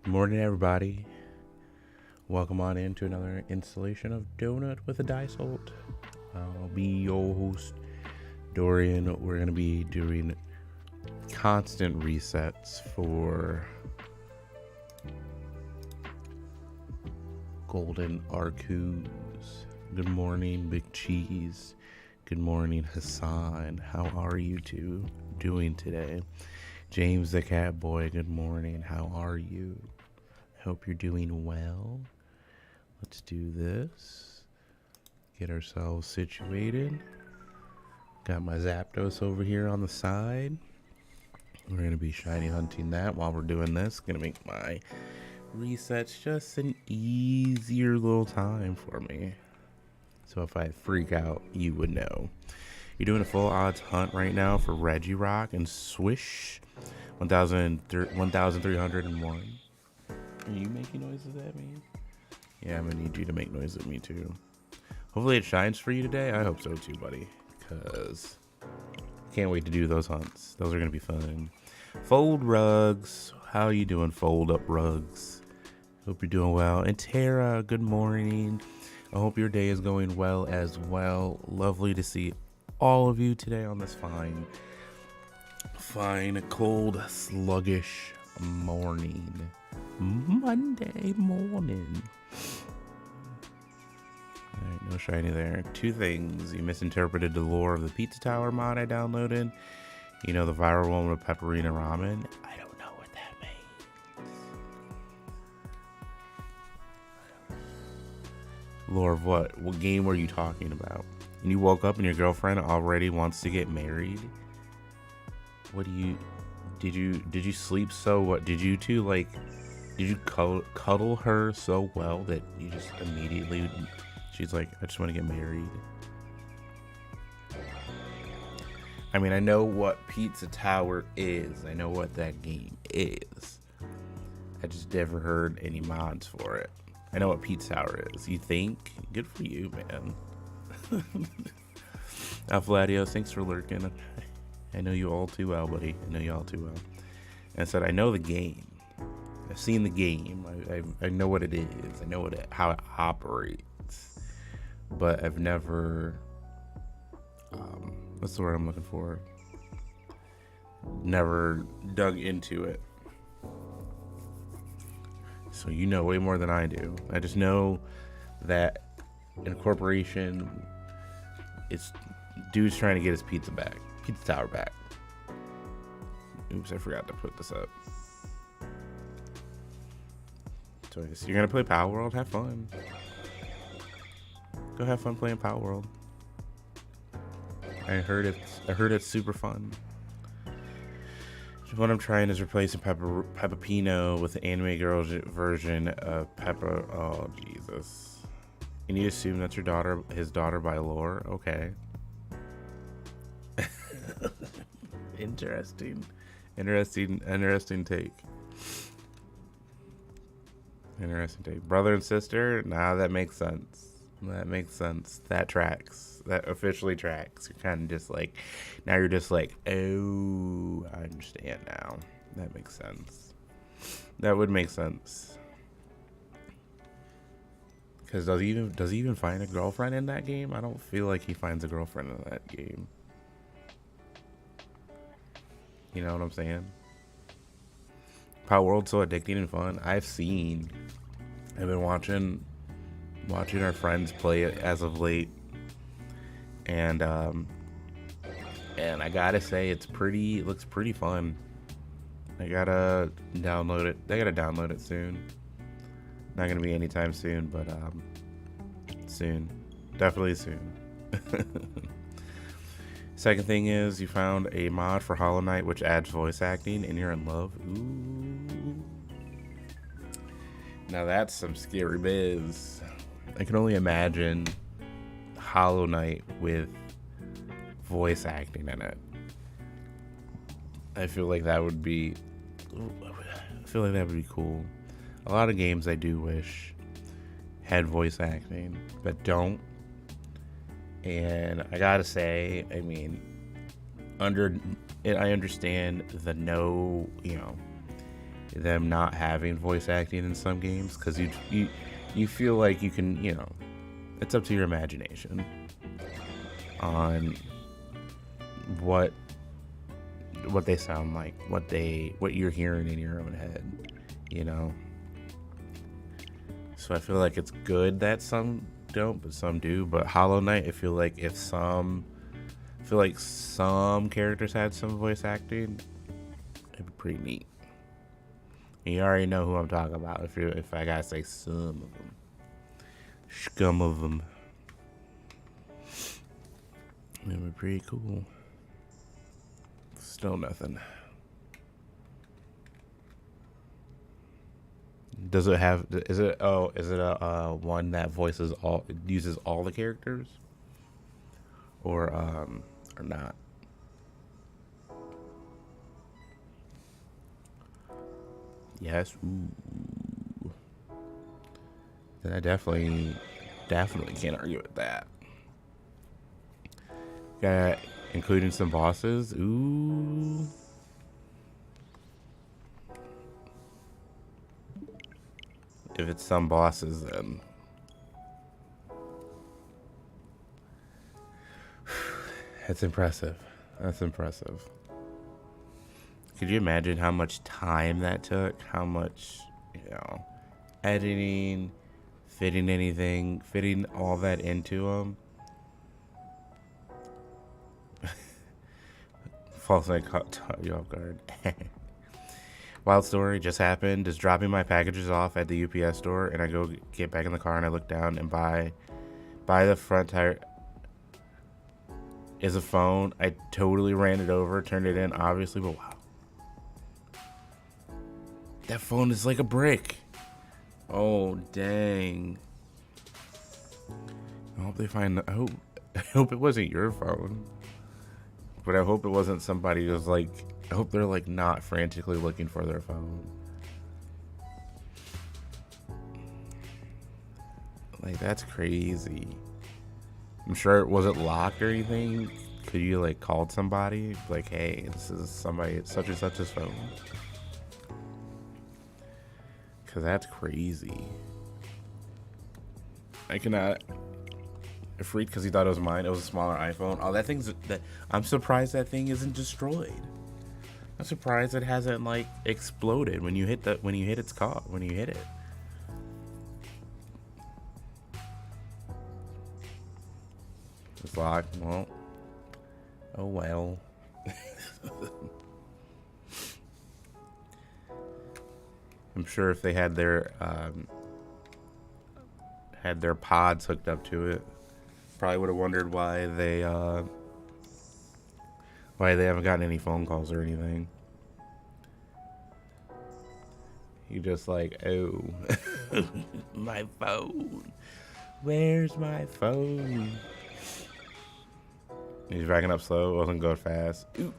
Good morning, everybody. Welcome on into another installation of Donut with a Dice Hold. I'll be your host, Dorian. We're going to be doing constant resets for Golden Arceus. Good morning, Big Cheese. Good morning, Hassan. How are you two doing today? James the Cat Boy, good morning. How are you? Hope you're doing well. Let's do this. Get ourselves situated. Got my Zapdos over here on the side. We're going to be shiny hunting that while we're doing this. Going to make my resets just an easier little time for me. So if I freak out, you would know. You're doing a full odds hunt right now for Regirock and Swish. 1,301. Are you making noises at me? Yeah, I'm gonna need you to make noises at me too. Hopefully it shines for you today. I hope so too, buddy. Because I can't wait to do those hunts. Those are gonna be fun. Fold Rugs. How you doing, Fold Up Rugs? Hope you're doing well. And Tara, good morning. I hope your day is going well as well. Lovely to see all of you today on this fine, cold, sluggish morning. Monday morning. Alright, no shiny there. Two things. You misinterpreted the lore of the Pizza Tower mod I downloaded. You know, the viral one with pepperoni ramen. I don't know what that means. Lore of what? What game were you talking about? And you woke up and your girlfriend already wants to get married? What do you... Did you sleep so what? Did you two, like... Did you cuddle her so well that you just immediately... She's like, I just want to get married. I mean, I know what Pizza Tower is. I know what that game is. I just never heard any mods for it. I know what Pizza Tower is. You think? Good for you, man. Alfladios, thanks for lurking. I know you all too well, buddy. I know you all too well. And I said, I know the game. I've seen the game. I know what it is. I know how it operates. But I've never... what's the word I'm looking for? Never dug into it. So you know way more than I do. I just know that in a corporation, it's dude's trying to get his Pizza Tower back. Oops, I forgot to put this up. So you're gonna play Power World? Have fun. Go have fun playing Power World. I heard it's super fun. What I'm trying is replacing Peppino with the anime girl version of Peppa. Oh Jesus! And you assume that's his daughter by lore? Okay. Interesting take. Interesting take. Brother and sister? Nah, that makes sense. That tracks. That officially tracks. You're kind of just like, now you're just like, oh, I understand now. That makes sense. That would make sense. Because does he even find a girlfriend in that game? I don't feel like he finds a girlfriend in that game. You know what I'm saying? Power World's so addicting and fun. I've been watching our friends play it as of late, and I gotta say it looks pretty fun. I gotta download it soon. Not gonna be anytime soon, but soon, definitely soon. Second thing is you found a mod for Hollow Knight which adds voice acting and you're in love. Ooh. Now that's some scary biz. I can only imagine Hollow Knight with voice acting in it. I feel like that would be cool. A lot of games I do wish had voice acting, but don't. And I gotta say, I mean, I understand the them not having voice acting in some games, because you feel like you can, you know, it's up to your imagination on what they sound like, what you're hearing in your own head, you know. So I feel like it's good that some don't, but some do. But Hollow Knight, I feel like some characters had some voice acting, it'd be pretty neat. And you already know who I'm talking about if I gotta say some of them. Scum of them. It would be pretty cool. Still nothing. Does it have? Is it a one that uses all the characters, or not? Yes. Ooh. Then I definitely can't argue with that. Got including some bosses. Ooh. If it's some bosses, then that's impressive. Could you imagine how much time that took? How much, you know, editing, fitting all that into them? False night caught you off guard. Wild story just happened. Just dropping my packages off at the UPS store, and I go get back in the car, and I look down, and by the front tire is a phone. I totally ran it over, turned it in, obviously, but wow. That phone is like a brick. Oh, dang. I hope they find... I hope it wasn't your phone. But I hope it wasn't somebody who's like... I hope they're like not frantically looking for their phone. Like, that's crazy. I'm sure it wasn't locked or anything. Could you like called somebody? Like, hey, this is somebody such and such's phone. Cause that's crazy. I cannot... I freaked because he thought it was mine. It was a smaller iPhone. Oh, I'm surprised that thing isn't destroyed. I'm surprised it hasn't like exploded when you hit it. It's locked. Well, oh well. I'm sure if they had their pods hooked up to it, probably would have wondered why they haven't gotten any phone calls or anything. You just like, oh, my phone. Where's my phone? He's backing up slow. Wasn't going fast. Ooh.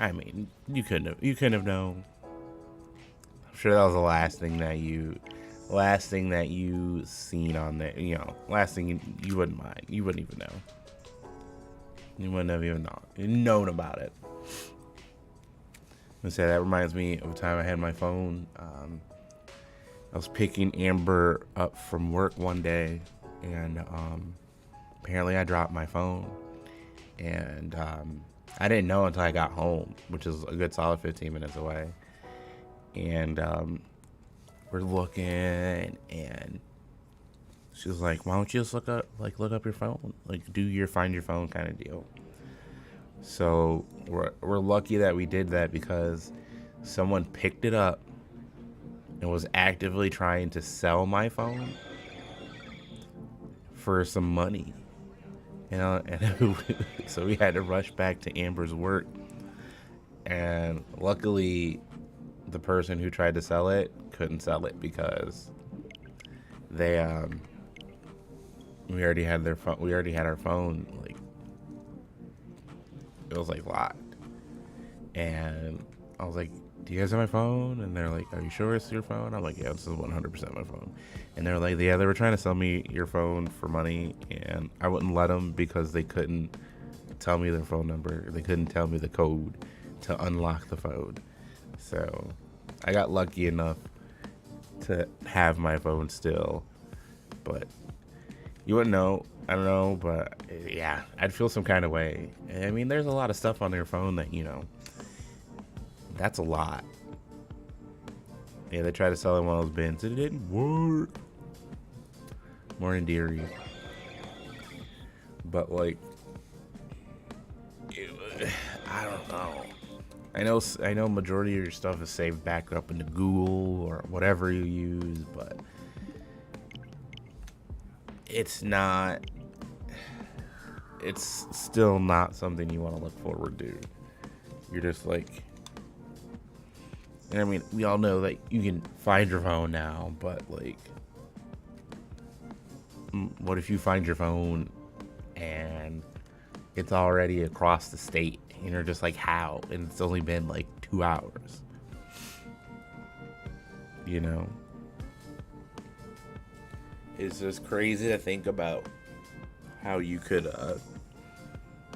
I mean, you couldn't have known. I'm sure that was the last thing that you seen on there. You know, last thing you wouldn't mind. You wouldn't even know. You wouldn't have even known about it. I say that reminds me of a time I had my phone. I was picking Amber up from work one day, and apparently I dropped my phone, and I didn't know until I got home, which is a good solid 15 minutes away. And we're looking, and she was like, "Why don't you just look up your phone, like find your phone kind of deal." So we're lucky that we did that, because someone picked it up and was actively trying to sell my phone for some money. You know, and so we had to rush back to Amber's work, and luckily the person who tried to sell it couldn't sell it, because they we already had our phone, like, it was like locked. And I was like, "Do you guys have my phone?" And they're like, "Are you sure it's your phone?" I'm like, "Yeah, this is 100% my phone." And they're like, "Yeah, they were trying to sell me your phone for money," and I wouldn't let them because they couldn't tell me their phone number. They couldn't tell me the code. to unlock the phone. So I got lucky enough to have my phone still, but you wouldn't know. I don't know, but yeah, I'd feel some kind of way. I mean, there's a lot of stuff on your phone that, that's a lot. Yeah, they tried to sell in one of those bins. It didn't work. Morning, dearie. But like, I don't know. I know majority of your stuff is saved back up into Google or whatever you use, but it's still not something you want to look forward to. You're just like, and I mean, we all know that you can find your phone now, but like, what if you find your phone and it's already across the state and you're just like, how? And it's only been like 2 hours. It's just crazy to think about how you could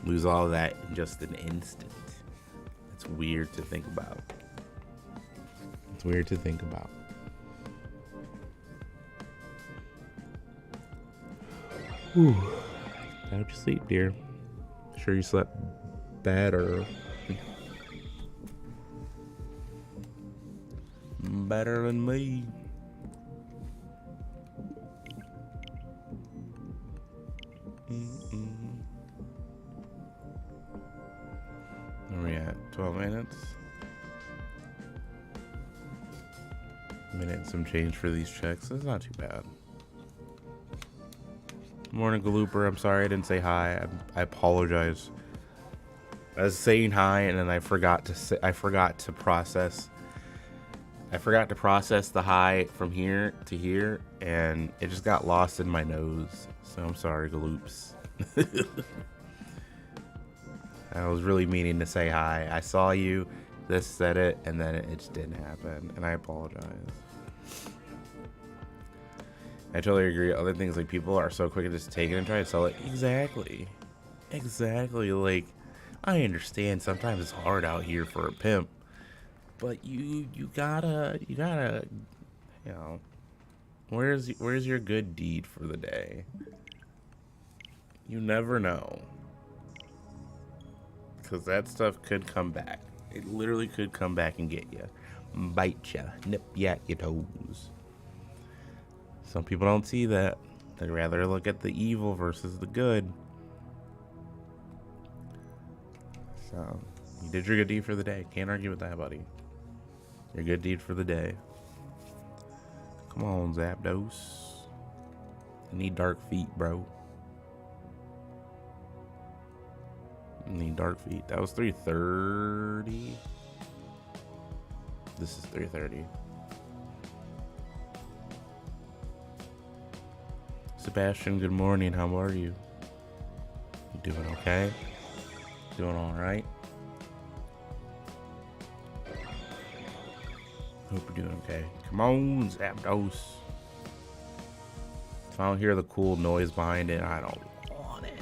lose all of that in just an instant. It's weird to think about. Whew. How'd you sleep, dear? Sure you slept better. Better than me. Where are we at? 12 minutes? Minute and some change for these checks. That's not too bad. Morning, Galooper. I'm sorry I didn't say hi. I apologize. I was saying hi and then I forgot to process the hi from here to here, and it just got lost in my nose. So I'm sorry, Galoops. I was really meaning to say hi. I saw you, this said it, and then it just didn't happen, and I apologize. I totally agree. Other things, like, people are so quick to just take it and try to sell it. Exactly. Like, I understand sometimes it's hard out here for a pimp, but you gotta, where's your good deed for the day? You never know. Because that stuff could come back. It literally could come back and get you. Bite you. Nip you at your toes. Some people don't see that. They'd rather look at the evil versus the good. So, you did your good deed for the day. Can't argue with that, buddy. Your good deed for the day. Come on, Zapdos. I need dark feet, bro. I need dark feet. That was 3:30. This is 3:30. Sebastian, good morning. How are you? You doing okay? Doing all right? Hope you're doing okay. Come on, Zapdos. If I don't hear the cool noise behind it, I don't want it.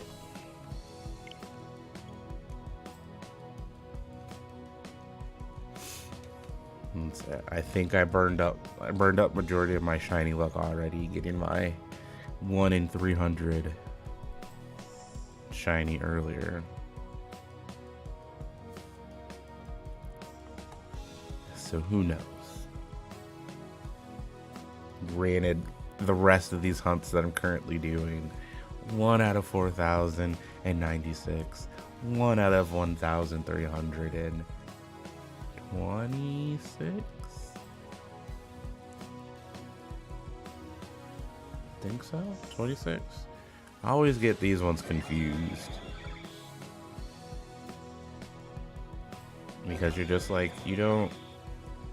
I think I burned up majority of my shiny luck already, getting my 1 in 300 shiny earlier. So who knows? Granted, the rest of these hunts that I'm currently doing, 1 out of 4,096, 1 out of 1,326. Think so? 26? I always get these ones confused. Because you're just like, you don't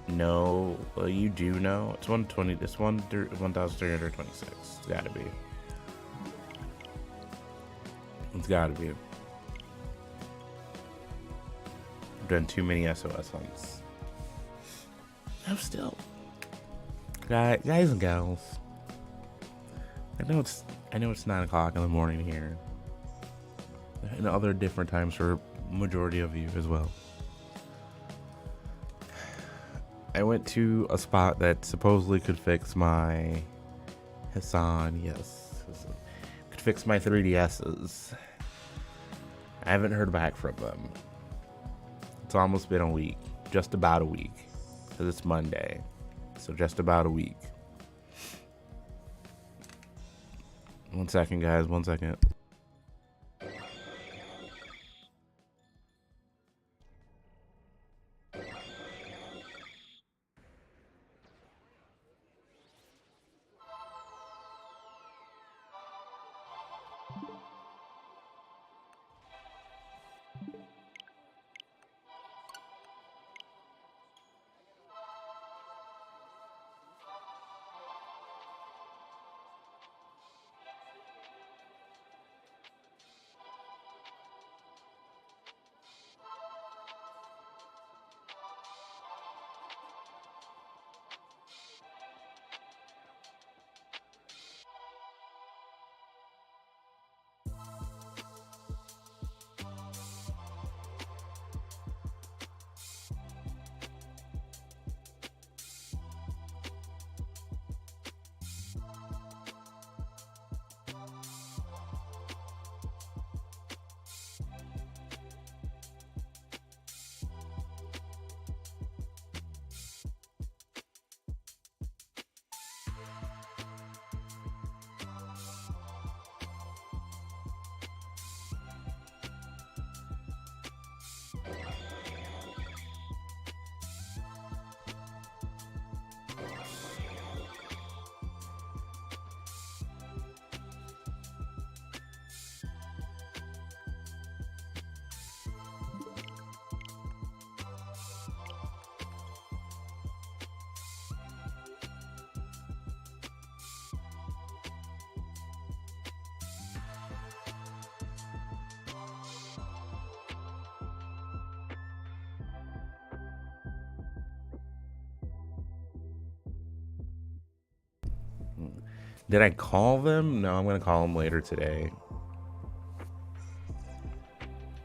know. Well, you do know. It's 120. It's 1,326. It's gotta be. It's gotta be. I've done too many SOS hunts. I'm still. Guys and gals. I know it's 9 o'clock in the morning here. And other different times for majority of you as well. I went to a spot that supposedly could fix my Hassan, yes, could fix my 3DSs. I haven't heard back from them. It's almost been a week, just about a week, because it's Monday, so just about a week. 1 second, guys, 1 second. Did I call them? No, I'm going to call them later today.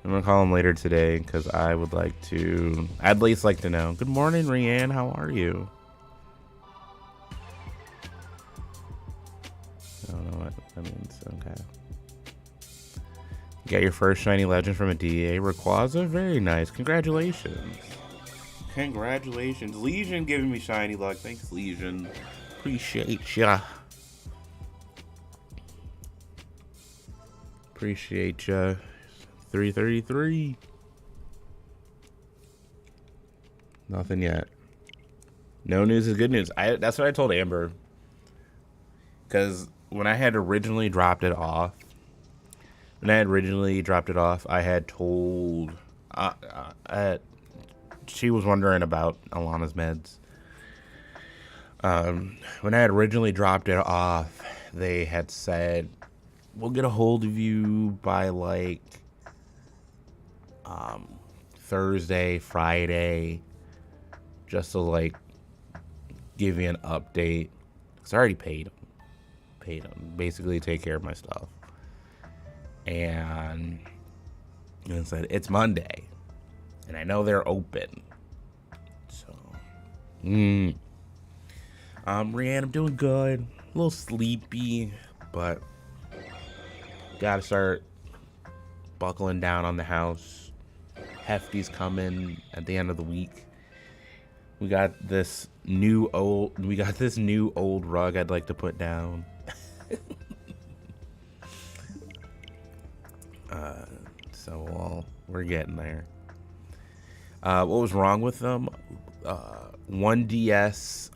I'm going to call them later today because I would like to, I'd at least like to know. Good morning, Rianne. How are you? I don't know what that means. Okay. You got your first shiny legend from a DA Rayquaza? Very nice. Congratulations. Congratulations. Legion giving me shiny luck. Thanks, Legion. Appreciate ya. Appreciate ya. 333. Nothing yet. No news is good news. That's what I told Amber. Because when I had originally dropped it off, I had told, she was wondering about Alana's meds. When I had originally dropped it off, they had said, we'll get a hold of you by like Thursday, Friday, just to like give you an update. Because I already paid them. Basically take care of my stuff. And it said, it's Monday. And I know they're open. So, Rianne, I'm doing good. A little sleepy, but gotta start buckling down on the house. Hefty's coming at the end of the week. We got this new old rug I'd like to put down. So we're getting there. What was wrong with them? One DS,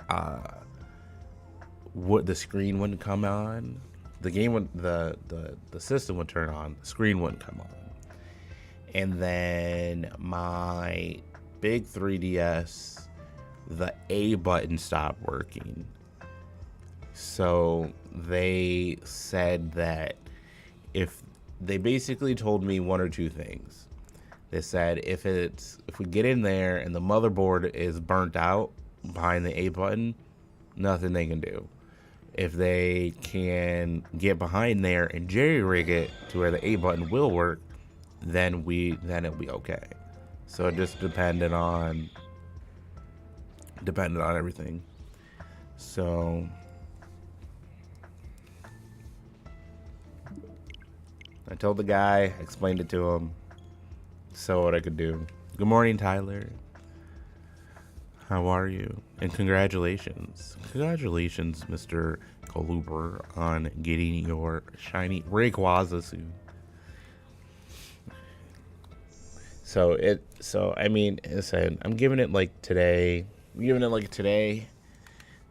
the screen wouldn't come on. The game would, the system would turn on. The screen wouldn't come on. And then my big 3DS, the A button stopped working. So they said that they basically told me one or two things. They said if we get in there and the motherboard is burnt out behind the A button, nothing they can do. If they can get behind there and jerry-rig it to where the A button will work, then it'll be okay. So it just depended on dependent on everything. So I told the guy, explained it to him, saw what I could do. Good morning, Tyler. How are you? And congratulations. Congratulations, Mr. Coluber, on getting your shiny Rayquaza suit. So I mean, listen, I'm giving it like today.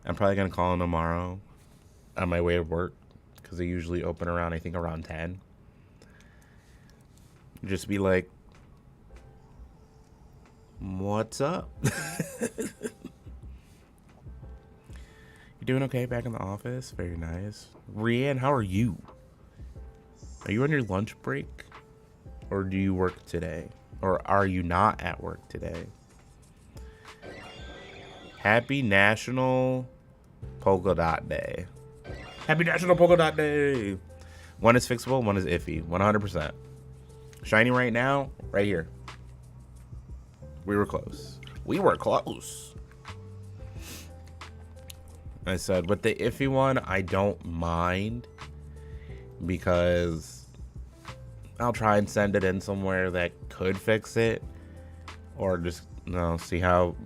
I'm probably gonna call him tomorrow on my way to work, because they usually open around, I think, around 10. Just be like, what's up? You doing okay back in the office? Very nice. Rianne, how are you? Are you on your lunch break? Or do you work today? Or are you not at work today? Happy National Polka Dot Day. Happy National Polka Dot Day. One is fixable, one is iffy. 100%. Shiny right now, right here. We were close. We were close. I said, with the iffy one, I don't mind, because I'll try and send it in somewhere that could fix it, or just see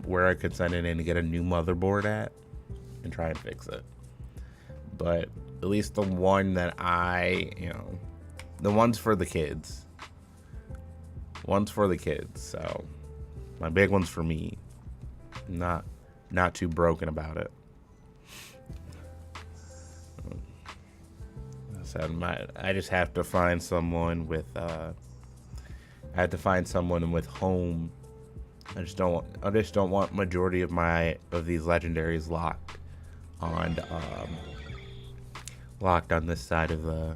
where I could send it in to get a new motherboard at and try and fix it. But at least the one that the one's for the kids. One's for the kids, so my big one's for me. Not too broken about it. I just have to find someone with home. I just don't want majority of these legendaries locked on this side of the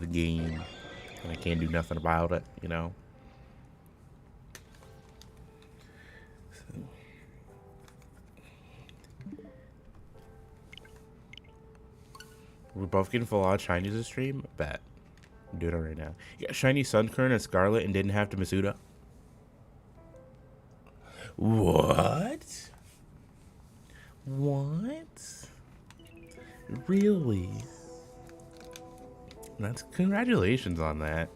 game, and I can't do nothing about it, you know. We're both getting full out shinies this stream? Bet. I'm doing it right now. You got shiny Sunkern and Scarlet and didn't have to Masuda? What? What? Really? Congratulations on that.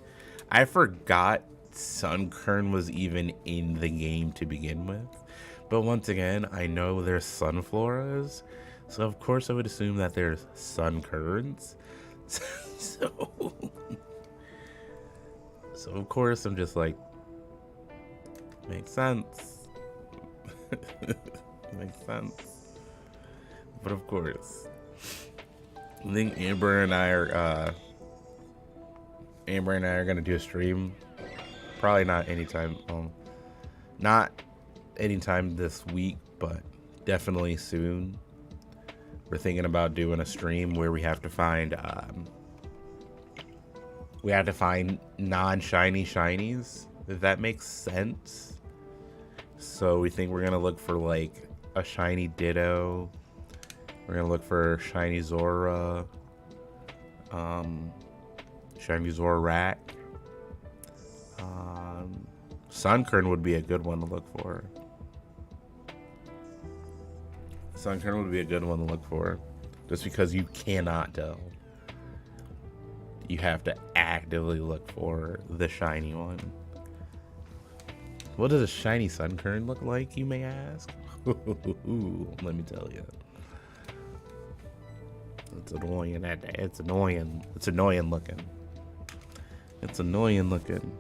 I forgot Sunkern was even in the game to begin with. But once again, I know there's Sunfloras. So of course I would assume that there's Sunkerns. So of course I'm just like, makes sense. Makes sense. But of course, I think Amber and I are gonna do a stream. Probably not anytime this week, but definitely soon. We're thinking about doing a stream where we have to find non-shiny shinies, if that makes sense. So we think we're gonna look for like a shiny Ditto. We're gonna look for shiny Zora, shiny Zorak. Sunkern would be a good one to look for. Sunkern would be a good one to look for, just because you cannot tell. You have to actively look for the shiny one. What does a shiny Sunkern look like, you may ask? Let me tell you. It's annoying. It's annoying. It's annoying looking. It's annoying looking.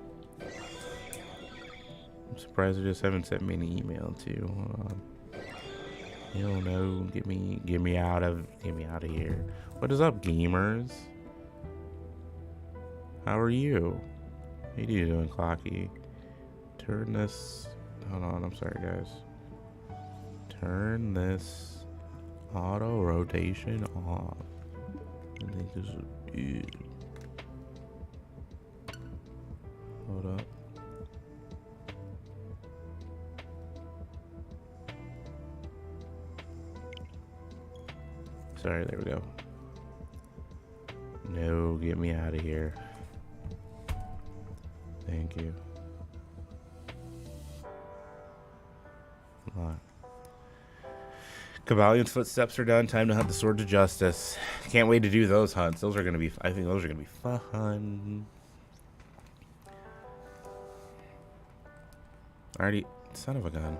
I'm surprised they just haven't sent me an email too. Hold on. You don't know. Get me out of here. What is up, gamers? How are you? What are you doing, Clocky? Turn this. Hold on. I'm sorry, guys. Turn this auto rotation off. I think this is good. Hold up. Sorry, there we go. No, get me out of here. Thank you. Hold on. Cabalion's footsteps are done. Time to hunt the Swords of Justice. Can't wait to do those hunts. Those are gonna be. I think those are gonna be fun. Already, son of a gun.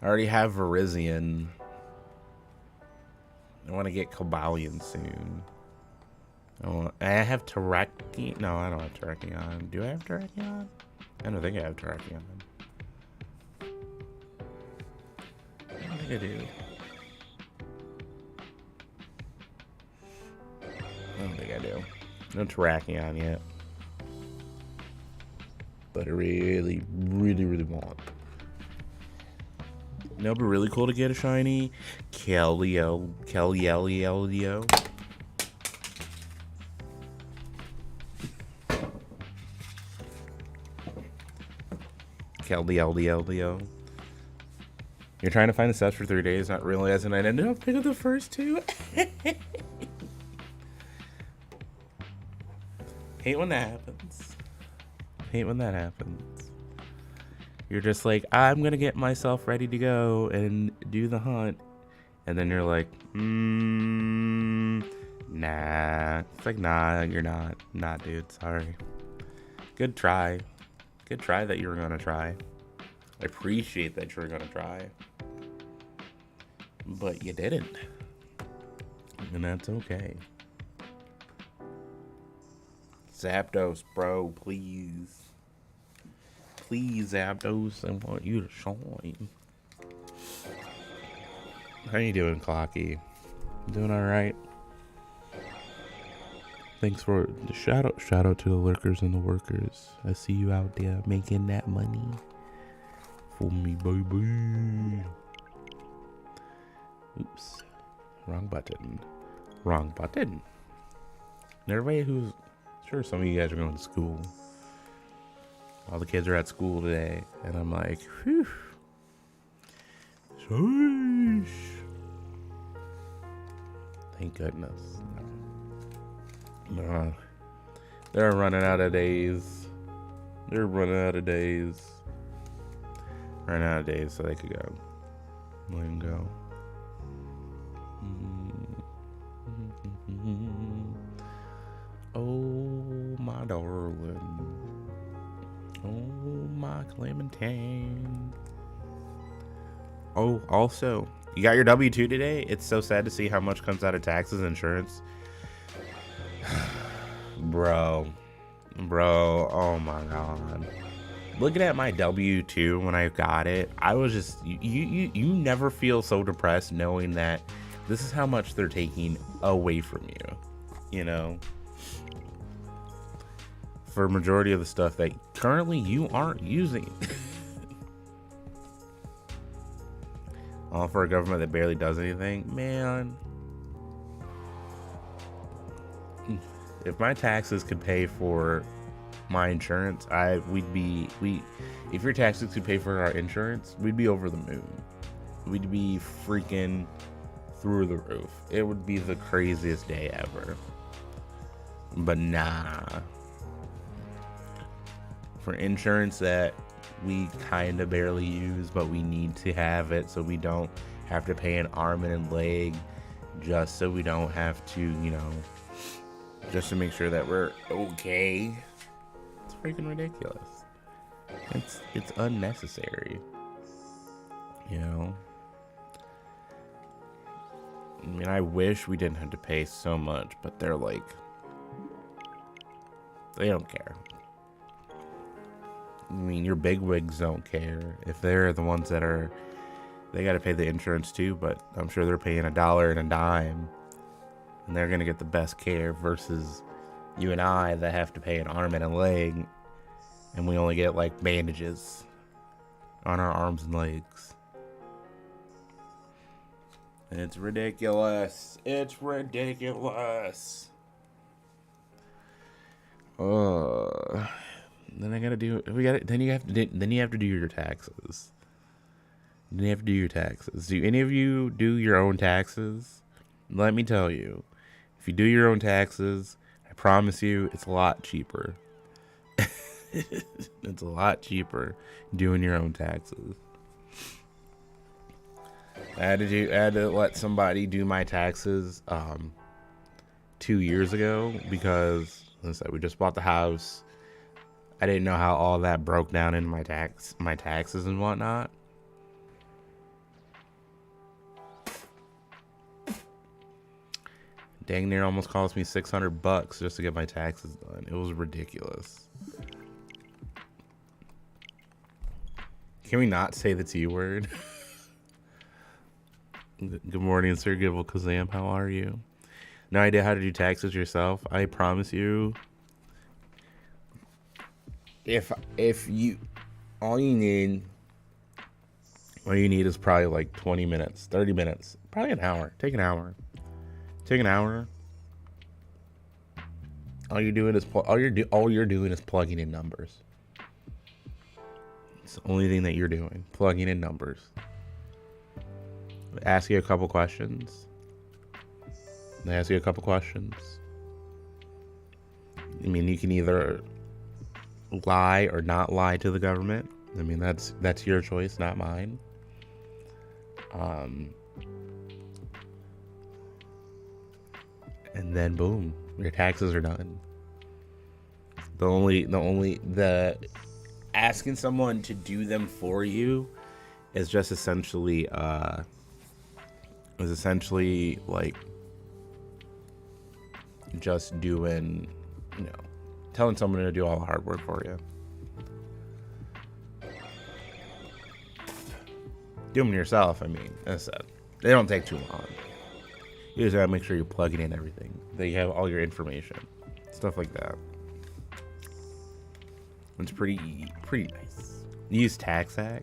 I already have Verizion. I want to get Cabalion soon. I have Terrakion. No, I don't have Terrakion. Do I have Terrakion? I don't think I have Terrakion. I don't think I do. I don't think I do. No Terrakion yet. But I really, really, really want. No, but really cool to get a shiny Kelly-Elio. Kelly-Elio. You're trying to find the steps for 3 days, not realizing I ended up picking the first two. Hate when that happens. Hate when that happens. You're just like, I'm gonna get myself ready to go and do the hunt, and then you're like, nah. It's like, nah, you're not. Nah, dude, sorry. Good try. Good try that you were gonna try. I appreciate that you were gonna try. But you didn't. And that's okay. Zapdos, bro, please. Please, Zapdos, I want you to shine. How you doing, Clocky? Doing alright? Thanks for the shout out to the lurkers and the workers. I see you out there making that money for me, baby. Oops. Wrong button. Wrong button. Everybody who's... Sure, some of you guys are going to school. All the kids are at school today. And I'm like, whew. Sheesh. Thank goodness. They're running out of days. They're running out of days. Running out of days so they could go. Let them go. Oh, my darling. Oh, my Clementine. Oh, also, you got your W-2 today? It's so sad to see how much comes out of taxes and insurance. Bro, oh my god. Looking at my W-2 when I got it, I was just, you never feel so depressed knowing that this is how much they're taking away from you, you know? For a majority of the stuff that currently you aren't using. All for a government that barely does anything, man. If my taxes could pay for my insurance, if your taxes could pay for our insurance, we'd be over the moon. We'd be freaking through the roof. It would be the craziest day ever. But nah. For insurance that we kind of barely use, but we need to have it so we don't have to pay an arm and a leg, just so we don't have to, you know, just to make sure that we're okay. It's freaking ridiculous. It's unnecessary. You know? I mean, I wish we didn't have to pay so much, but they're like, they don't care. I mean, your bigwigs don't care. If they're the ones that are, they got to pay the insurance too, but I'm sure they're paying $1 and a dime. And they're going to get the best care versus you and I that have to pay an arm and a leg. And we only get like bandages on our arms and legs. It's ridiculous. It's ridiculous. Then I gotta do. Then you have to do your taxes. Then you have to do your taxes. Do any of you do your own taxes? Let me tell you, if you do your own taxes, I promise you, it's a lot cheaper. It's a lot cheaper doing your own taxes. I had to let somebody do my taxes 2 years ago because, as I said, we just bought the house. I didn't know how all that broke down in my taxes and whatnot. Dang near almost cost me $600 just to get my taxes done. It was ridiculous. Can we not say the T word? Good morning, Sir Gibble Kazam. How are you? No idea how to do taxes yourself? I promise you. If you all you need is probably like 20 minutes, 30 minutes, probably an hour. Take an hour. All you're doing is plugging in numbers. It's the only thing that you're doing, plugging in numbers. Ask you a couple questions. I mean, you can either lie or not lie to the government. I mean, that's your choice, not mine. And then boom, your taxes are done. The asking someone to do them for you is just essentially like just doing, telling someone to do all the hard work for you. Do them yourself. I mean, as I said, they don't take too long. You just gotta make sure you're plugging in everything, that you have all your information, stuff like that. It's pretty nice. You use TaxAct.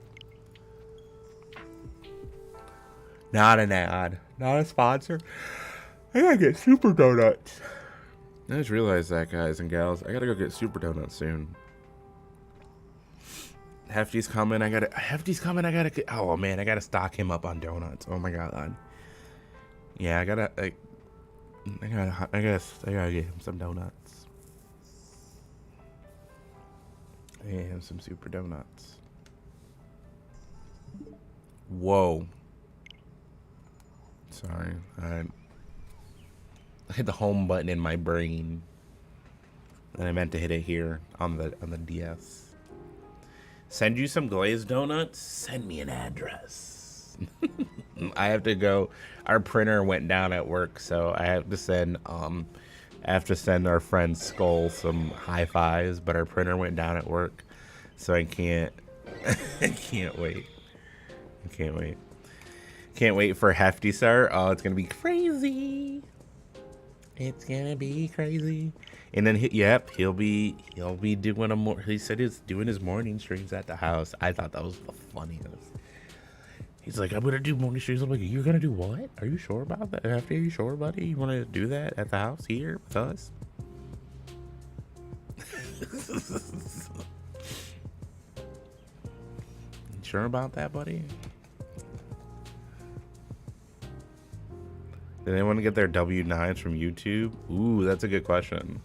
Not an ad, not a sponsor. I gotta get super donuts. I just realized that, guys and gals. I gotta go get super donuts soon. Hefty's coming. I gotta get. Oh man, I gotta stock him up on donuts. Oh my god. Yeah, I gotta get him some donuts. I gotta have some super donuts. Whoa. Sorry, I hit the home button in my brain, and I meant to hit it here on the DS. Send you some glazed donuts? Send me an address. I have to go. Our printer went down at work, so I have to send our friend Skull some high fives, but our printer went down at work, so I can't. I can't wait. Can't wait for Hefty, sir. Oh, it's gonna be crazy. And then he'll be doing he said he's doing his morning streams at the house. I thought that was the funniest. He's like, I'm gonna do morning streams. I'm like, you're gonna do what? Are you sure about that? Hefty, are you sure, buddy? You wanna do that at the house here with us? You sure about that, buddy? Did anyone get their W9s from YouTube? Ooh, that's a good question.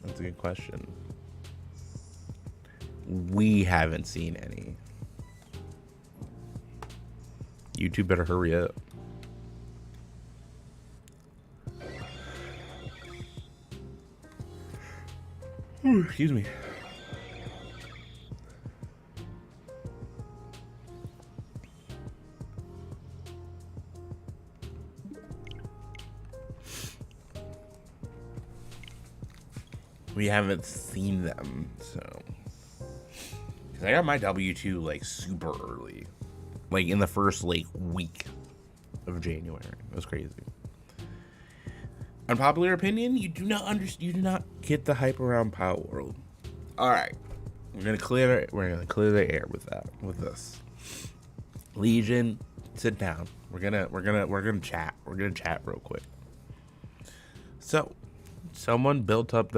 That's a good question. We haven't seen any. YouTube better hurry up. Ooh, excuse me. We haven't seen them, so. Cause I got my W2 like super early, like in the first like week of January. It was crazy. Unpopular opinion: you do not get the hype around Power World. All right, we're gonna clear the air with this. Legion, sit down. We're gonna chat. We're gonna chat real quick. So, someone built up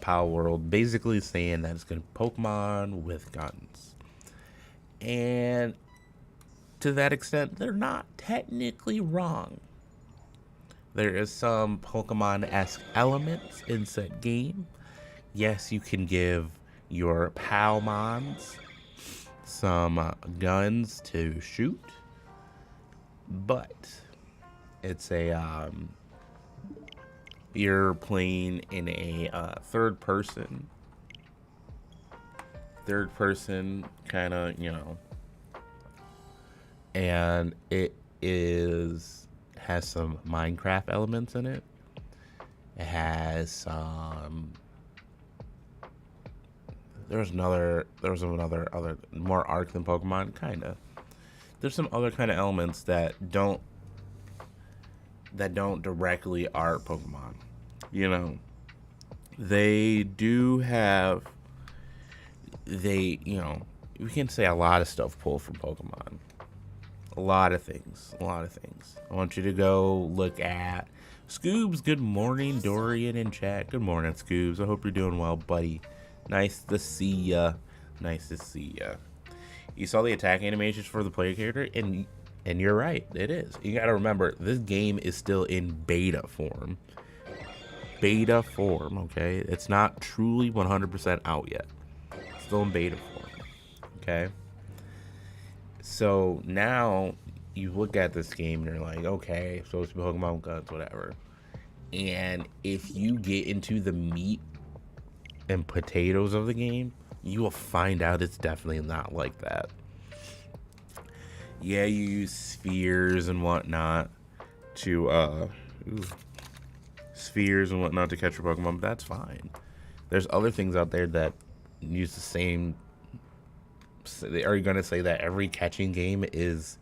Power World, basically saying that it's gonna Pokemon with guns, and to that extent, they're not technically wrong. There is some Pokemon-esque elements in said game. Yes, you can give your Palmons, some guns to shoot, but it's a you're playing in a third person kind of, you know, and it has some Minecraft elements in it. It has some there was another more arc than Pokemon, kinda. There's some other kind of elements that don't directly art Pokemon. You know, they do have you know, we can say a lot of stuff pulled from Pokemon. A lot of things. I want you to go look at Scoobs. Good morning, Dorian in chat. Good morning, Scoobs. I hope you're doing well, buddy. Nice to see ya. You saw the attack animations for the player character, and you're right, it is. You gotta remember, this game is still in beta form. Okay? It's not truly 100% out yet. It's still in beta form, okay? So now you look at this game and you're like, okay, so it's Pokemon guns, whatever. And if you get into the meat and potatoes of the game, you will find out it's definitely not like that. Yeah, you use spheres and whatnot to to catch your Pokemon, but that's fine. There's other things out there that use the same. Are you gonna say that every catching game is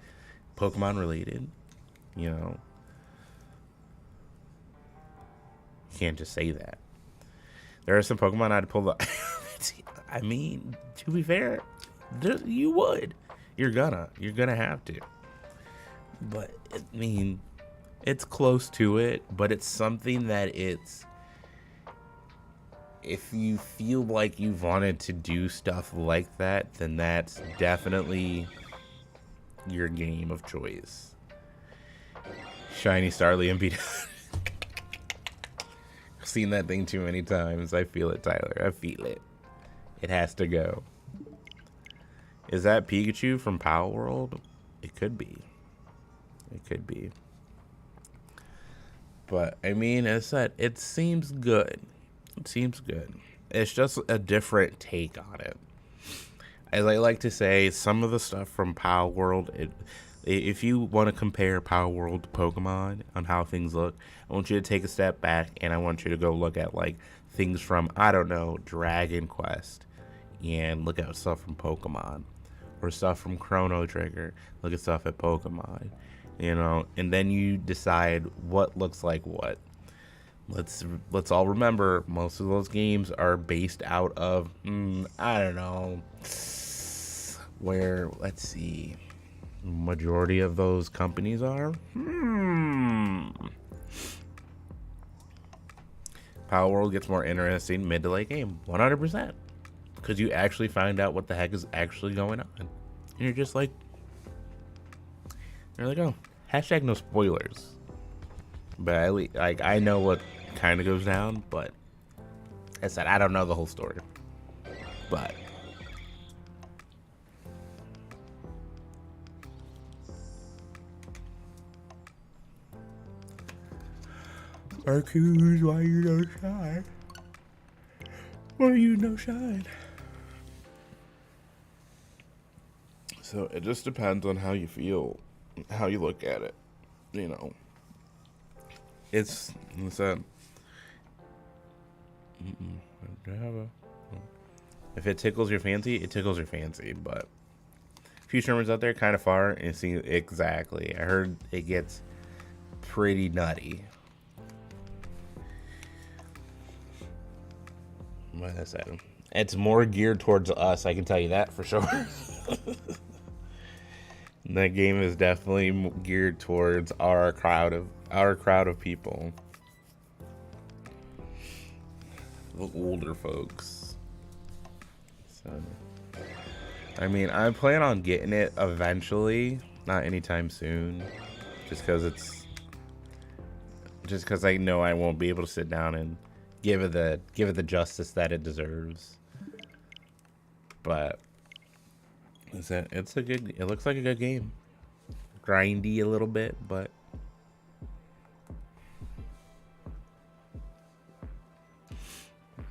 Pokemon related? You know, you can't just say that. There are some Pokemon I'd pull the. I mean, to be fair, you would. You're gonna have to. But I mean, it's close to it. But it's something that it's. If you feel like you've wanted to do stuff like that, then that's definitely your game of choice. Shiny Starly and beat. I've seen that thing too many times. I feel it, Tyler. I feel it. It has to go. Is that Pikachu from Power World? It could be. But I mean, as I said, it seems good. It's just a different take on it. As I like to say, some of the stuff from Power World, if you want to compare Power World to Pokemon on how things look, I want you to take a step back and I want you to go look at like things from, I don't know, Dragon Quest, and look at stuff from Pokemon, or stuff from Chrono Trigger. Look at stuff at Pokemon, you know, and then you decide what looks like what. Let's all remember, most of those games are based out of I don't know where. Let's see, majority of those companies are Power World gets more interesting mid to late game, 100%, because you actually find out what the heck is actually going on, and you're just like, oh, hashtag no spoilers. But at least, like, I know what kind of goes down, but as I said, I don't know the whole story. But Arceus, why you no shine? Why you no shine? So it just depends on how you feel, how you look at it, you know. It's if it tickles your fancy, it tickles your fancy. But a few tournaments out there kind of far, and see exactly. I heard it gets pretty nutty. Like I said, it's more geared towards us. I can tell you that for sure. That game is definitely geared towards our crowd of people, the older folks. So, I mean, I plan on getting it eventually, not anytime soon, just because I know I won't be able to sit down and give it the justice that it deserves. But it's a good. It looks like a good game. Grindy a little bit, but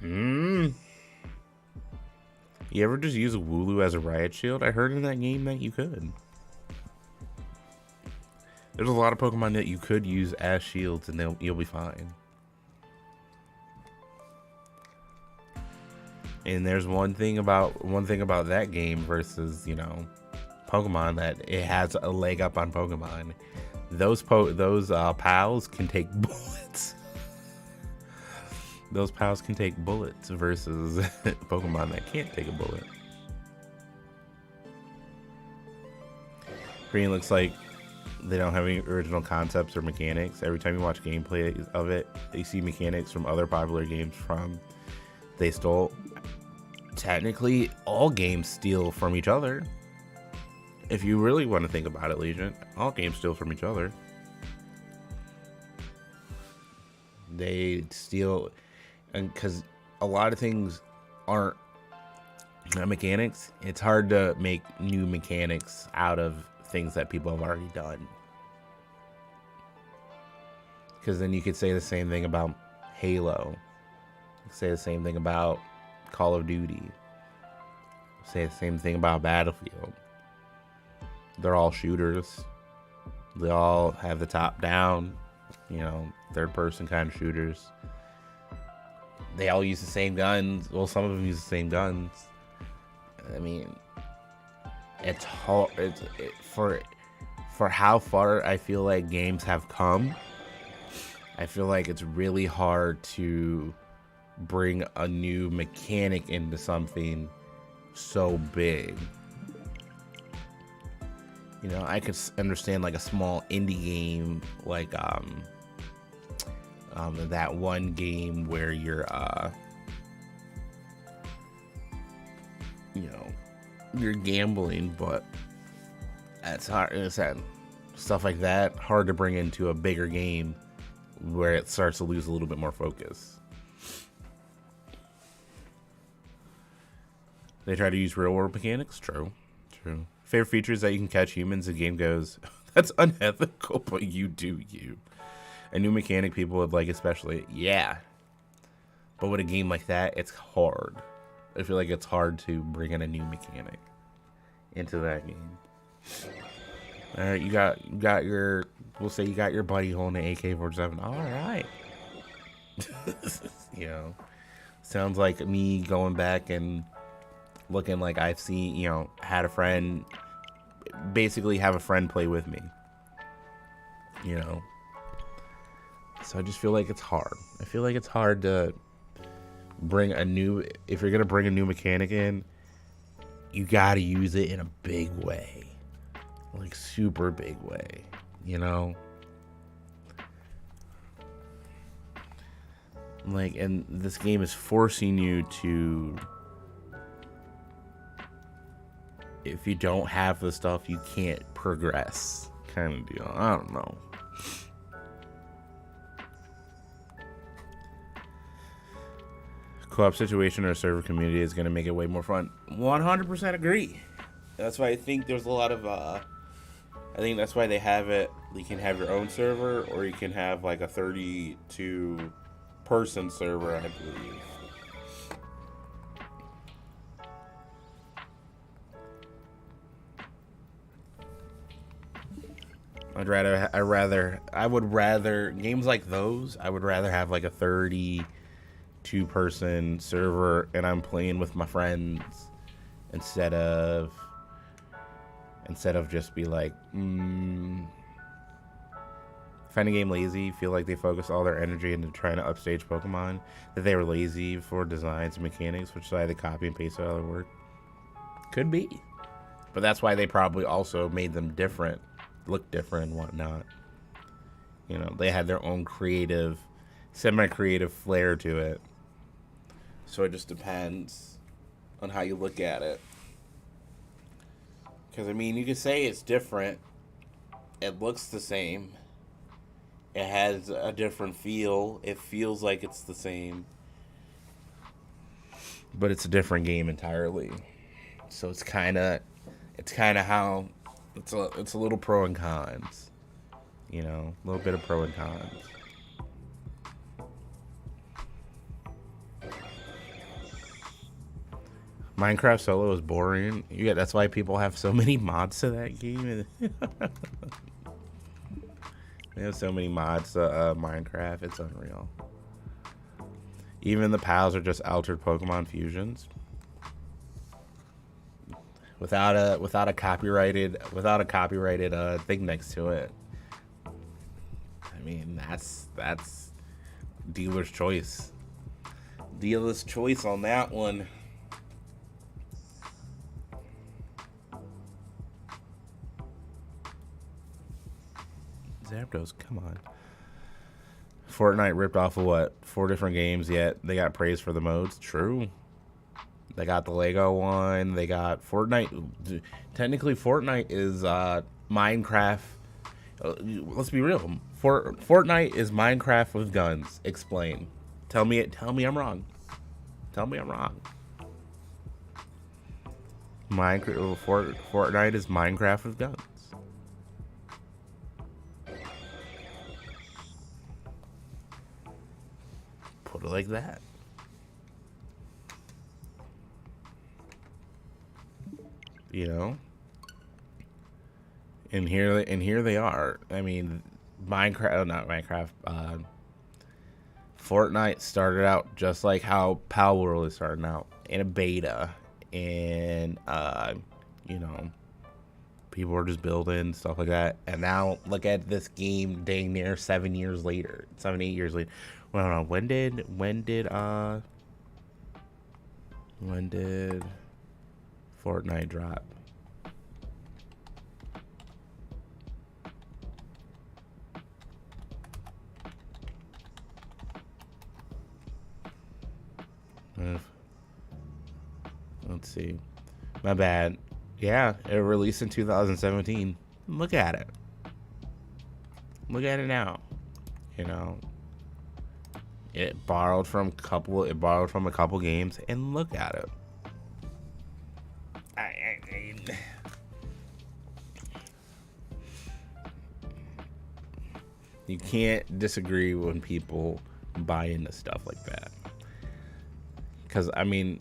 you ever just use a Wooloo as a riot shield? I heard in that game that you could. There's a lot of Pokemon that you could use as shields, and you'll be fine. And there's one thing about that game versus, you know, Pokemon, that it has a leg up on Pokemon. Those pals can take bullets. Those pals can take bullets versus Pokemon that can't take a bullet. Green looks like they don't have any original concepts or mechanics. Every time you watch gameplay of it, you see mechanics from other popular games they stole. Technically, all games steal from each other. If you really want to think about it, Legion, all games steal from each other. They steal, and because a lot of things aren't mechanics, it's hard to make new mechanics out of things that people have already done. Because then you could say the same thing about Halo. You could say the same thing about Call of Duty. Say the same thing about Battlefield. They're all shooters. They all have the top down, you know, third person kind of shooters. They all use the same guns. Well, some of them use the same guns. I mean, it's hard. For how far I feel like games have come, I feel like it's really hard to bring a new mechanic into something so big. You know, I could understand like a small indie game, like that one game where you're you know, you're gambling, but that's hard. It's that stuff like that hard to bring into a bigger game where it starts to lose a little bit more focus. They try to use real world mechanics. True. Favorite features that you can catch humans. The game goes, that's unethical, but you do you. A new mechanic people would like, especially. Yeah. But with a game like that, it's hard. I feel like it's hard to bring in a new mechanic into that game. All right, you got your. We'll say you got your buddy holding an AK-47. All right. You know, sounds like me going back and looking like I've seen, you know, had a friend, basically have a friend play with me. You know. So I just feel like it's hard. I feel like it's hard to bring a new. If you're gonna bring a new mechanic in, you gotta use it in a big way. Like super big way, you know? Like, and this game is forcing you to, if you don't have the stuff, you can't progress, kind of deal. I don't know. Co-op situation or server community is going to make it way more fun. 100% agree. That's why I think there's a lot of I think that's why they have it. You can have your own server, or you can have like a 32 person server, I believe. I would rather games like those. I would rather have like a 32 person server and I'm playing with my friends instead of just be like, find a game lazy, feel like they focus all their energy into trying to upstage Pokemon, that they were lazy for designs and mechanics, which is why they copy and paste all their work. Could be. But that's why they probably also made them different, look different and whatnot. You know, they had their own creative, semi-creative flair to it. So it just depends on how you look at it. Because, I mean, you could say it's different. It looks the same. It has a different feel. It feels like it's the same. But it's a different game entirely. So it's kind of how it's a little pro and cons, you know, a little bit of pro and cons. Minecraft solo is boring. Yeah, that's why people have so many mods to that game. They have so many mods to Minecraft. It's unreal. Even the pals are just altered Pokemon fusions without a copyrighted thing next to it. I mean, that's dealer's choice. Dealer's choice on that one. Zapdos, come on. Fortnite ripped off of what? 4 different games, yet they got praised for the modes. True. They got the Lego one. They got Fortnite. Technically, Fortnite is Minecraft. Let's be real. Fortnite is Minecraft with guns. Explain. Tell me I'm wrong. Tell me I'm wrong. Fortnite is Minecraft with guns. Put it like that. You know? And here they are. I mean, Fortnite started out just like how Pal World is starting out, in a beta, and you know, people are just building stuff like that. And now look at this game, dang near 7 years later, 8 years later. Well, no, when did Fortnite drop? Let's see. My bad. Yeah, it released in 2017. Look at it. Look at it now. You know, it borrowed from a couple games, and look at it. You can't disagree when people buy into stuff like that. Because, I mean,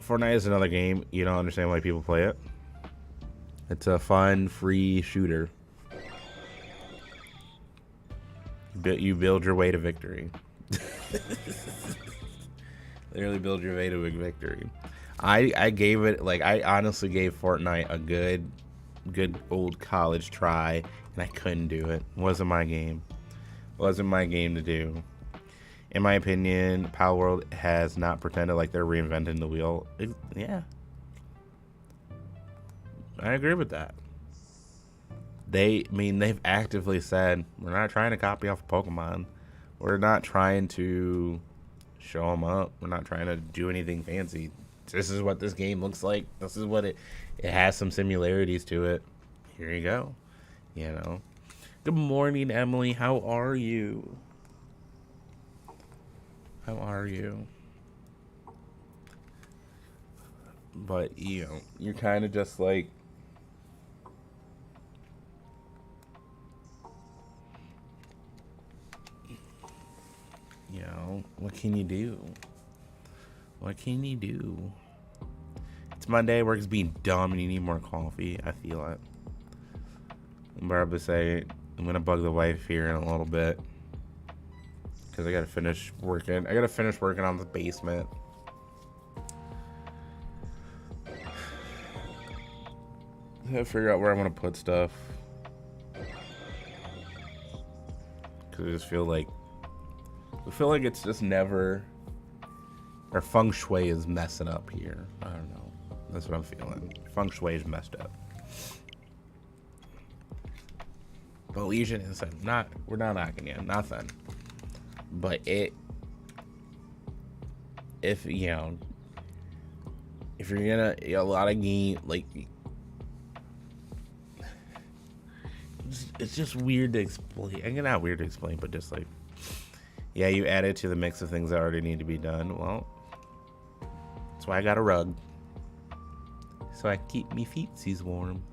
Fortnite is another game. You don't understand why people play it. It's a fun, free shooter. You build your way to victory. Literally build your way to a victory. I gave it, like, I honestly gave Fortnite a good old college try, and I couldn't do it. Wasn't my game. Wasn't my game to do. In my opinion, Pal World has not pretended like they're reinventing the wheel. Yeah. I agree with that. They've actively said, we're not trying to copy off of Pokemon. We're not trying to show them up. We're not trying to do anything fancy. This is what this game looks like. This is what it has some similarities to it. Here you go. You know. Good morning, Emily. How are you? How are you? But, you know, you're kind of just like, you know, what can you do? What can you do? It's Monday, work's being dumb, and you need more coffee. I feel it. I'm about to say, I'm going to bug the wife here in a little bit. Because I gotta finish working. I gotta finish working on the basement. I gotta figure out where I'm gonna put stuff. Because I just feel like it's just never. Or feng shui is messing up here. I don't know. That's what I'm feeling. Feng shui is messed up. But Legion is we're not knocking you. Nothing. But if you're gonna, a lot of game, like, it's just weird to explain. Not weird to explain, but just like, yeah, you add it to the mix of things that already need to be done. Well, that's why I got a rug. so I keep me feetsies warm.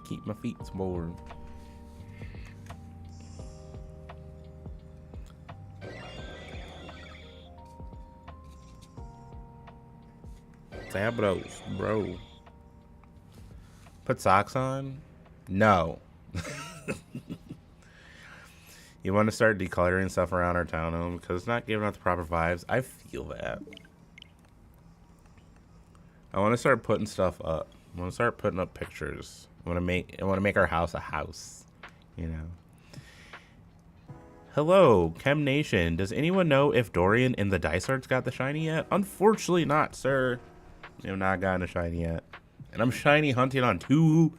Keep my feet warm. Sabros, bro. Put socks on? No. You want to start decluttering stuff around our townhome because it's not giving out the proper vibes. I feel that. I want to start putting stuff up. I want to start putting up pictures. I want to make our house a house, you know. Hello, Chem Nation. Does anyone know if Dorian in the Dice Arts got the shiny yet? Unfortunately not, sir. I have not gotten a shiny yet. And I'm shiny hunting on two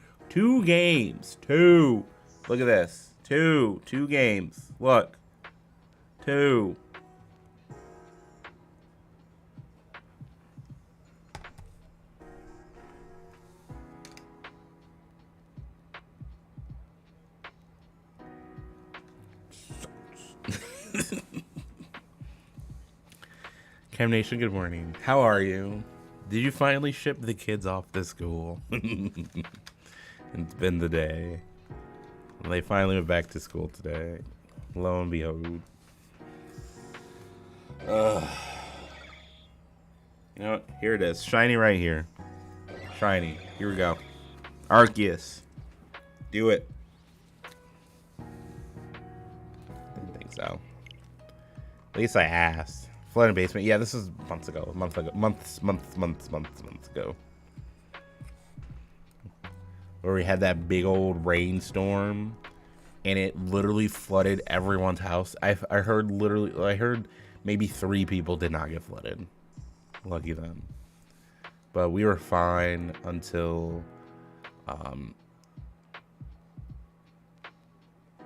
games. Two. Look at this. Two games. Look. Two. Cam Nation, good morning. How are you? Did you finally ship the kids off to school? It's been the day. They finally went back to school today. Lo and behold. You know what? Here it is. Shiny right here. Shiny. Here we go. Arceus. Do it. Didn't think so. At least I asked. Flooded basement. Yeah, this was months ago. Months ago. Where we had that big old rainstorm and it literally flooded everyone's house. I heard maybe 3 people did not get flooded. Lucky them. But we were fine until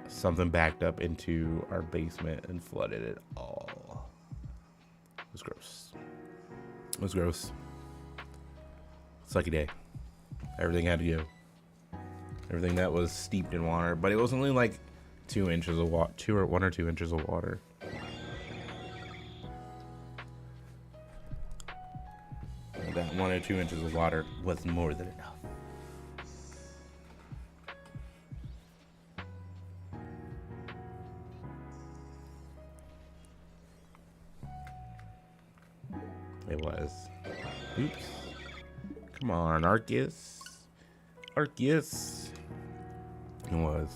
something backed up into our basement and flooded it all. It was gross. It was gross. Sucky day. Everything had to go. Everything that was steeped in water, but it was only like 2 inches of water, 1 or 2 inches of water. And that 1 or 2 inches of water was more than enough. It was. Oops. Come on, Arceus. Arceus. It was.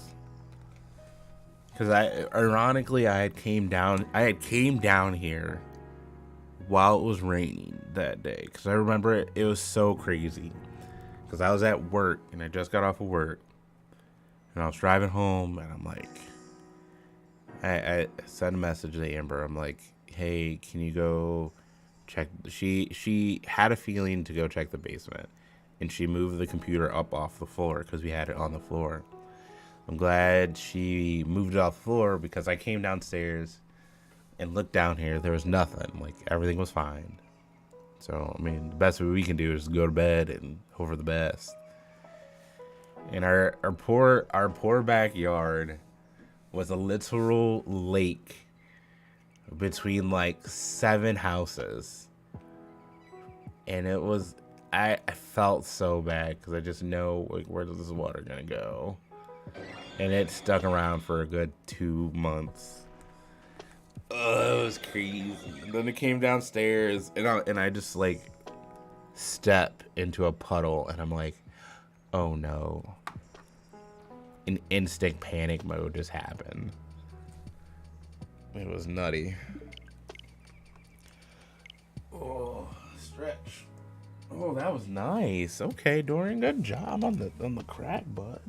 Because ironically, I had came down here while it was raining that day. Because I remember it was so crazy. Because I was at work and I just got off of work. And I was driving home and I'm like, I sent a message to Amber. I'm like, hey, can you go check? She had a feeling to go check the basement. And she moved the computer up off the floor because we had it on the floor. I'm glad she moved it off the floor because I came downstairs and looked down here. There was nothing. Like, everything was fine. So, I mean, the best we can do is go to bed and hope for the best. And our poor backyard was a literal lake between like 7 houses. And it was... I felt so bad because I just know, like, where is this water gonna go? And it stuck around for a good 2 months. Oh, it was crazy. And then it came downstairs, and I just like step into a puddle, and I'm like, oh no! An instant panic mode just happened. It was nutty. Oh, stretch. Oh, that was nice. Okay, Dorian, good job on the crack butt.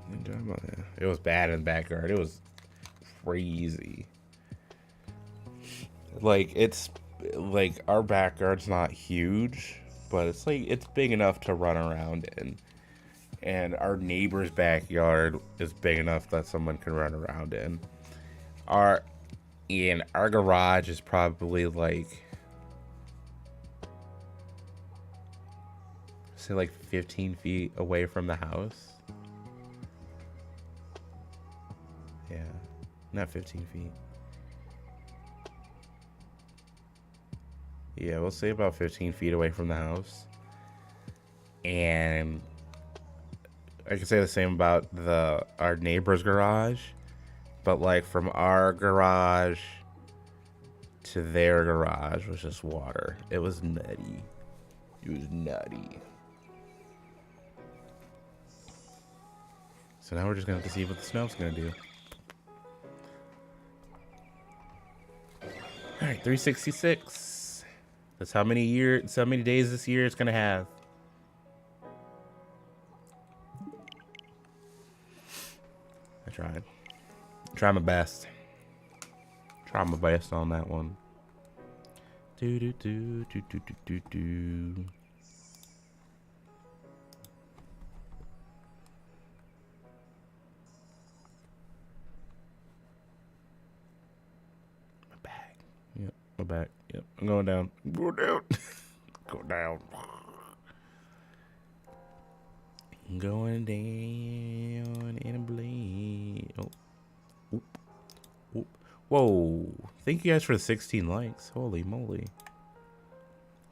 Good job on that. It was bad in the backyard. It was crazy. Like, it's like our backyard's not huge, but it's like it's big enough to run around in. And our neighbor's backyard is big enough that someone can run around in. Our garage is probably like, say like 15 feet away from the house. Yeah, not 15 feet. Yeah, we'll say about 15 feet away from the house. And I can say the same about our neighbor's garage, but like from our garage to their garage was just water. It was nutty. It was nutty. So now we're just gonna have to see what the snow's gonna do. All right, 366. That's how many days this year it's gonna have. I tried. Try my best. Try my best on that one. Do do do do do do do do. My back. Yep, my back. Yep, I'm going down. Go down. Go down. Going down in a bleed. Oh. Oop. Oop. Whoa. Thank you guys for the 16 likes. Holy moly.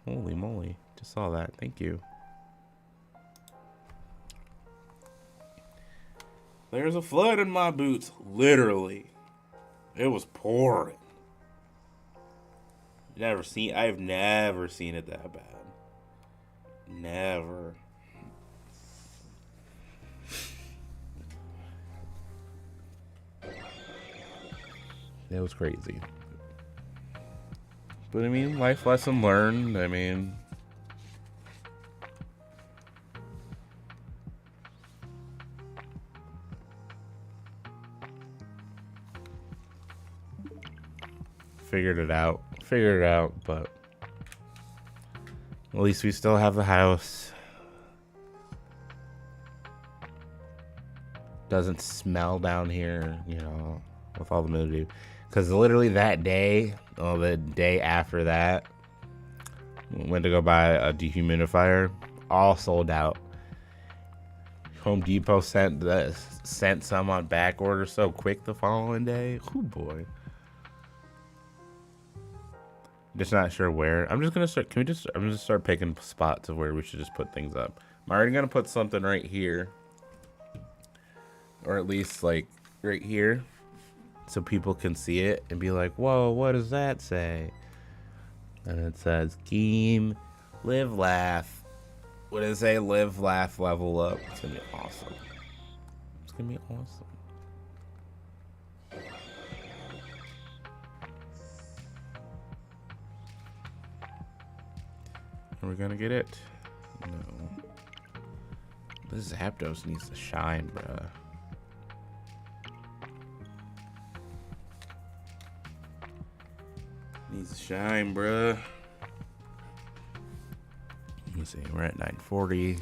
Holy moly. Just saw that. Thank you. There's a flood in my boots. Literally. It was pouring. I've never seen it that bad. Never. It was crazy. But I mean, life lesson learned. I mean, figured it out, but at least we still have the house. Doesn't smell down here, you know, with all the mildew. Because literally that day, or the day after that, went to go buy a dehumidifier, all sold out. Home Depot sent some on back order so quick the following day. Oh boy. Just not sure where. I'm just gonna start. I'm just start picking spots of where we should just put things up. I'm already gonna put something right here, or at least like right here, so people can see it and be like, "Whoa, what does that say?" And it says, "Game, live, laugh." What does it say? Live, laugh, level up. It's gonna be awesome. It's gonna be awesome. Are we gonna get it? No. This Zapdos needs to shine, bruh. Needs to shine, bruh. Let me see. We're at 940.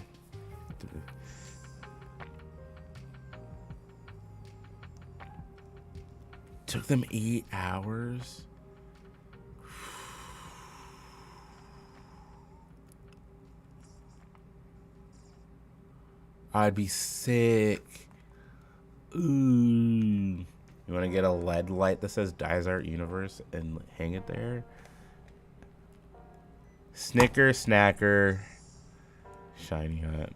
Took them 8 hours. I'd be sick. Ooh. You want to get a LED light that says Dysart Universe and hang it there? Snicker, snacker, shiny hut.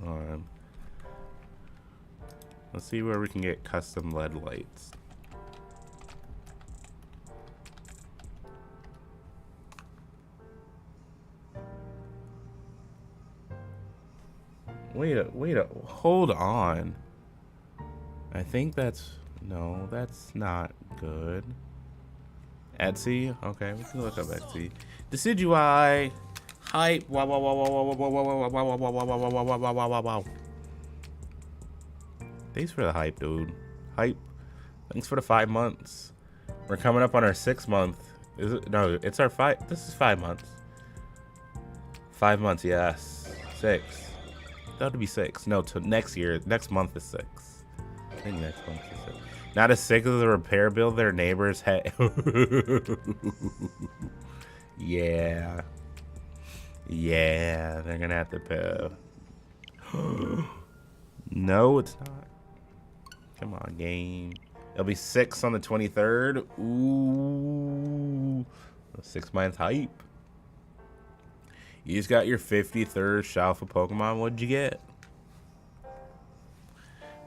Hold on. Let's see where we can get custom LED lights. Wait, hold on. I think that's, no, that's not good. Etsy? Okay, we can look up Etsy. D.W.A.D. Hype. Wow, wow, wow, wow, wow, wow, wow, wow, wow, wow, wow, wow, wow, wow, wow, wow, wow. Thanks for the hype, dude. Hype. Thanks for the 5 months. We're coming up on our 6th month. Is it? No, it's our 5. This is 5 months. 5 months, yes. 6. That would be 6. No, to next year. Next month is 6. I think next month is 6. Not as sick as the repair bill their neighbors had. Yeah. Yeah, they're gonna have to pay. No, it's not. Come on, game. It'll be 6 on the 23rd. Ooh. 6-month hype. You just got your 53rd Shalfa Pokemon. What'd you get?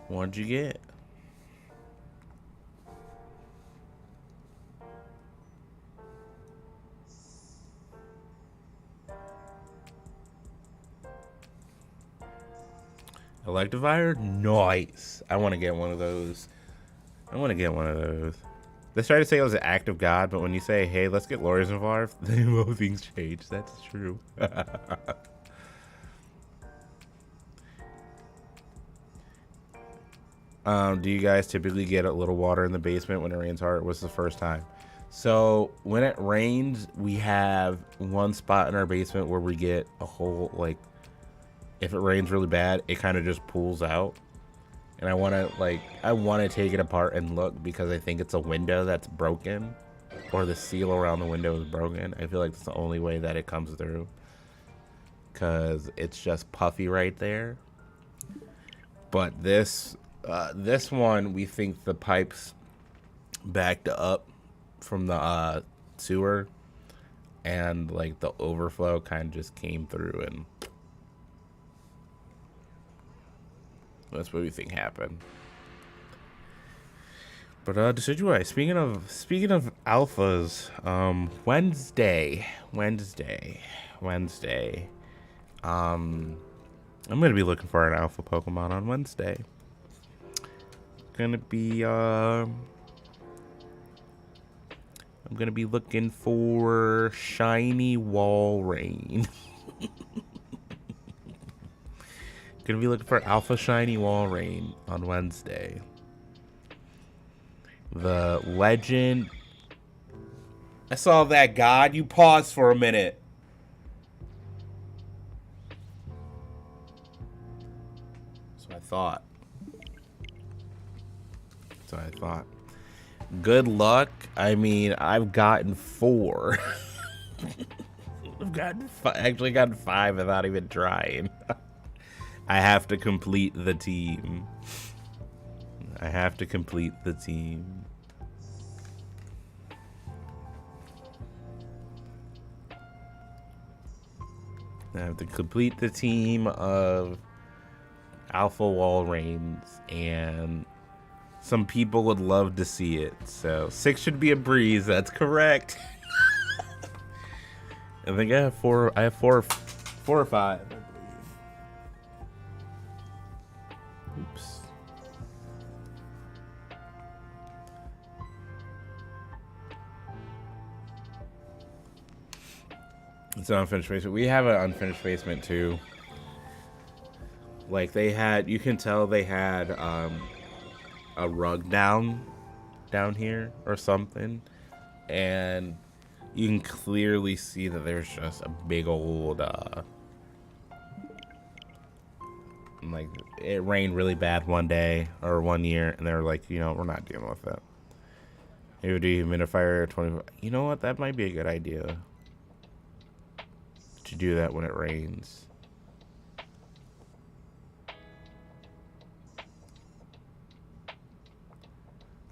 What'd you get? Electivire? Nice. I want to get one of those. I want to get one of those. They tried to say it was an act of God, but when you say, hey, let's get lawyers involved, then things change. That's true. Do you guys typically get a little water in the basement when it rains hard? What's the first time? So when it rains, we have one spot in our basement where we get a whole, like, if it rains really bad, it kind of just pools out. And I want to take it apart and look because I think it's a window that's broken or the seal around the window is broken. I feel like it's the only way that it comes through because it's just puffy right there. But this one, we think the pipes backed up from the sewer and like the overflow kind of just came through and that's what we think happened. But D.W.A.D, speaking of alphas, Wednesday. I'm gonna be looking for an alpha Pokemon on Wednesday. I'm gonna be looking for shiny Walrein. Gonna be looking for Alpha Shiny Walrein on Wednesday. The legend. I saw that, God. You paused for a minute. So I thought. Good luck. I mean, I've gotten 4. Actually gotten 5 without even trying. I have to complete the team. I have to complete the team of Alpha Walreins, and some people would love to see it. So 6 should be a breeze. That's correct. I think I have 4. I have 4 or 5. Oops. It's an unfinished basement. We have an unfinished basement too. Like they had, you can tell they had a rug down here or something, and you can clearly see that there's just a big old like it rained really bad one day or one year, and they were like, you know, we're not dealing with that. Maybe do humidifier 20. You know what? That might be a good idea to do that when it rains.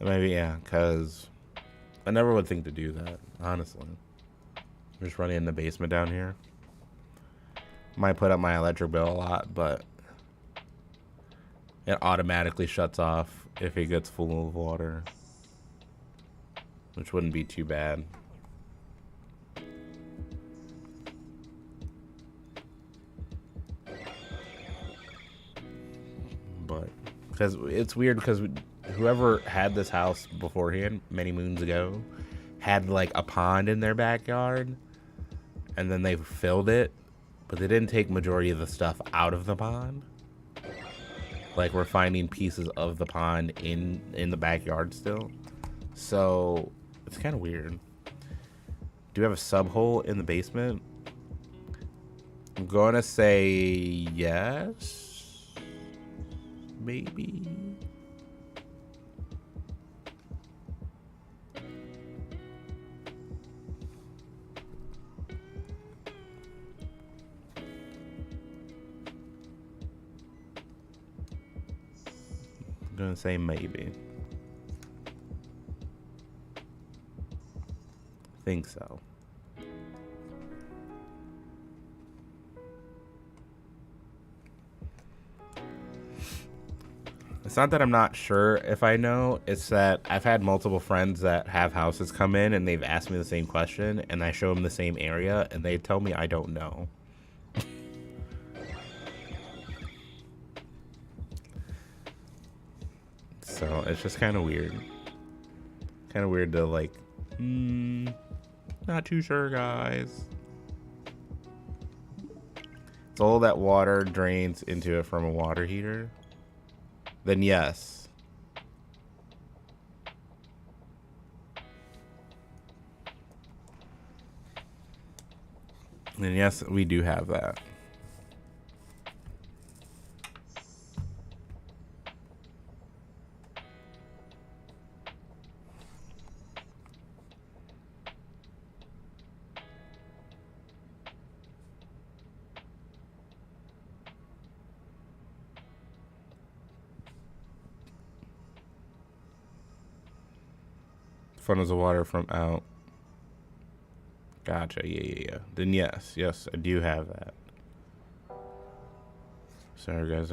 Maybe, yeah, because I never would think to do that, honestly. I'm just running in the basement down here. Might put up my electric bill a lot, but it automatically shuts off if it gets full of water, which wouldn't be too bad. But because it's weird, because whoever had this house beforehand many moons ago had like a pond in their backyard, and then they filled it, but they didn't take majority of the stuff out of the pond. Like we're finding pieces of the pond in the backyard still, so it's kind of weird. Do we have a sub hole in the basement? I'm gonna say yes, maybe. I'm gonna say maybe. Think so. It's not that I'm not sure if I know. It's that I've had multiple friends that have houses come in and they've asked me the same question, and I show them the same area and they tell me I don't know. So it's just kind of weird. Kind of weird to like, not too sure, guys. It's all that water drains into it from a water heater. Then yes. Then yes, we do have that. Funnels of water from out. Gotcha. Yeah. Then yes, I do have that. Sorry, guys.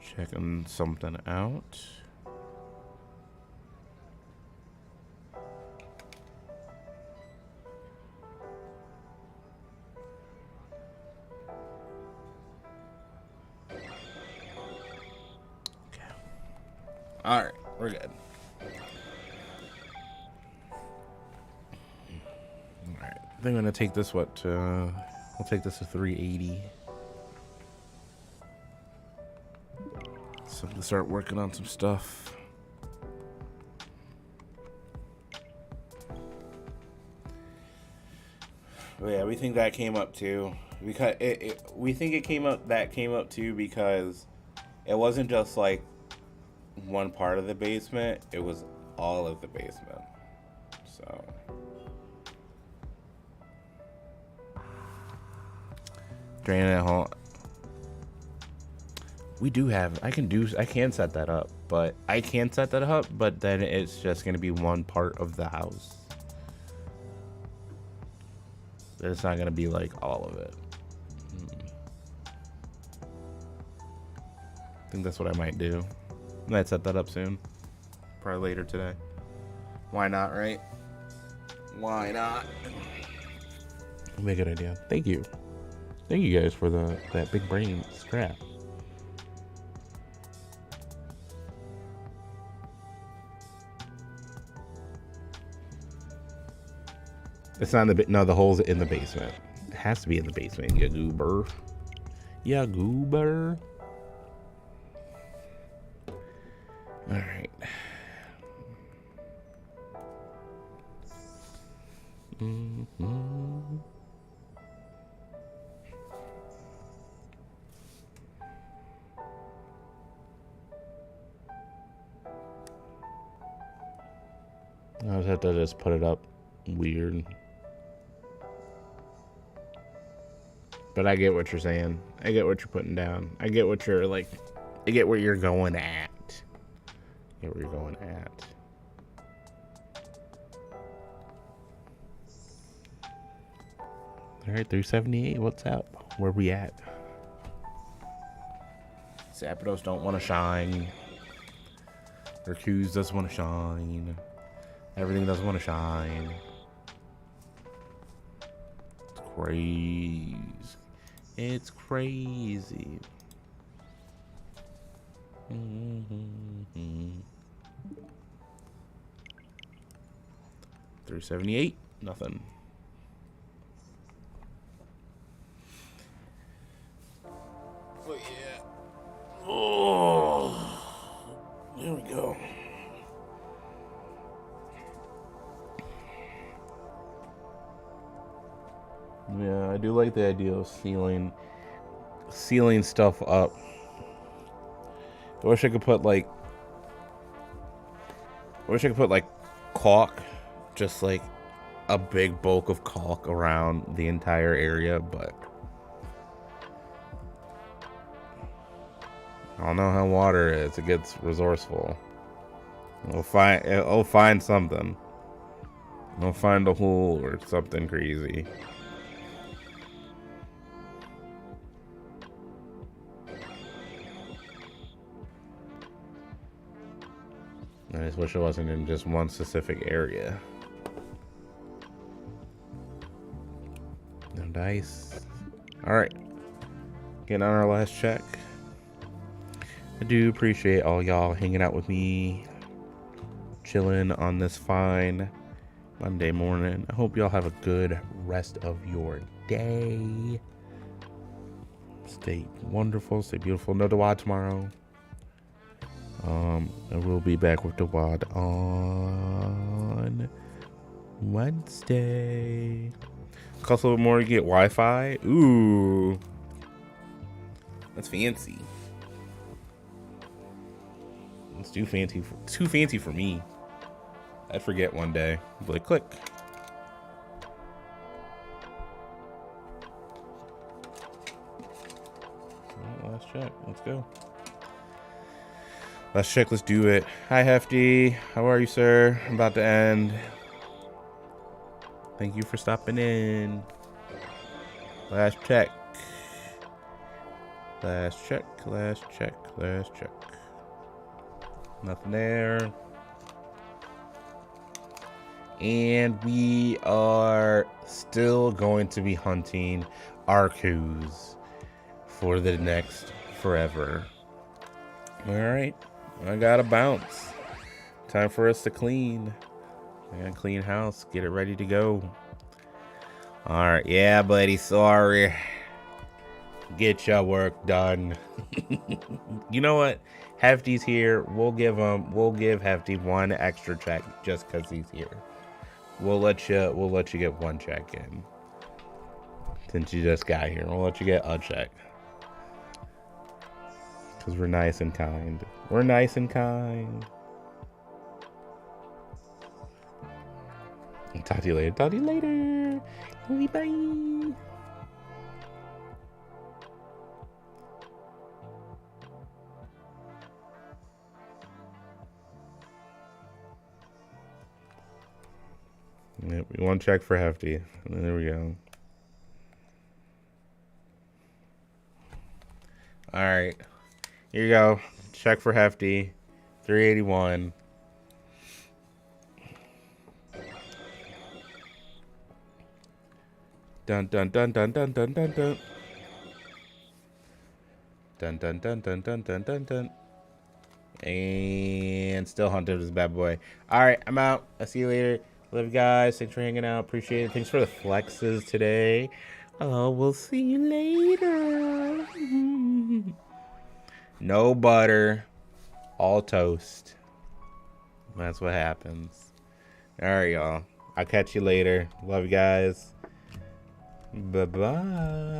Checking something out. All right, we're good. All right, I think I'm gonna take this. We'll take this to 380. So I'm gonna start working on some stuff. But yeah, we think that came up too. Because we think it came up. That came up too because it wasn't just like one part of the basement, it was all of the basement. So draining at home. We do have, I can set that up, but then it's just gonna be one part of the house. It's not gonna be like all of it. I think that's what I might do. I might set that up soon. Probably later today. Why not, right? Why not? That'd be a good idea. Thank you. Thank you guys for that big brain strap. It's not in the no, the hole's in the basement. It has to be in the basement, ya goober. Ya goober. All right. I just have to just put it up weird. But I get what you're saying. I get what you're putting down. I get what you're like. I get where you're going at. I get where you're going at. All right, 378. What's up? Where we at? Zapdos don't want to shine. Arceus doesn't want to shine. Everything doesn't want to shine. It's crazy. It's crazy. 378. Nothing. Oh yeah. Oh, there we go. Yeah, I do like the idea of sealing stuff up. I wish I could put like caulk, just like a big bulk of caulk around the entire area, but I don't know how water is. It gets resourceful. It'll find something. It'll find a hole or something crazy. I just wish it wasn't in just one specific area. No dice. Alright. Getting on our last check. I do appreciate all y'all hanging out with me. Chilling on this fine Monday morning. I hope y'all have a good rest of your day. Stay wonderful. Stay beautiful. No D.W.A.D tomorrow. And we'll be back with D.W.A.D on Wednesday. Cost a little more to get Wi-Fi. Ooh, that's fancy. It's too fancy. Too fancy for me. I'd forget one day. Be like, click. Right, last check. Let's go. Let's check. Let's do it. Hi, Hefty. How are you, sir? I'm about to end. Thank you for stopping in. Last check. Last check. Last check. Last check. Nothing there. And we are still going to be hunting Arceus for the next forever. Alright. I gotta bounce. Time for us to clean. I gotta clean house. Get it ready to go. Alright. Yeah, buddy. Sorry. Get your work done. You know what? Hefty's here. We'll give Hefty one extra check just because he's here. We'll let you get one check in. Since you just got here. We'll let you get a check. Because we're nice and kind. We're nice and kind. Talk to you later. Talk to you later. Bye. Yep, one check for Hefty. There we go. Alright. Here you go. Check for Hefty. 381. Dun dun dun dun dun dun dun dun. Dun dun dun dun dun dun dun dun. And still hunted this bad boy. Alright, I'm out. I'll see you later. Love you guys. Thanks for hanging out. Appreciate it. Thanks for the flexes today. Oh, we'll see you later. No butter. All toast. That's what happens. Alright, y'all. I'll catch you later. Love you guys. Bye-bye.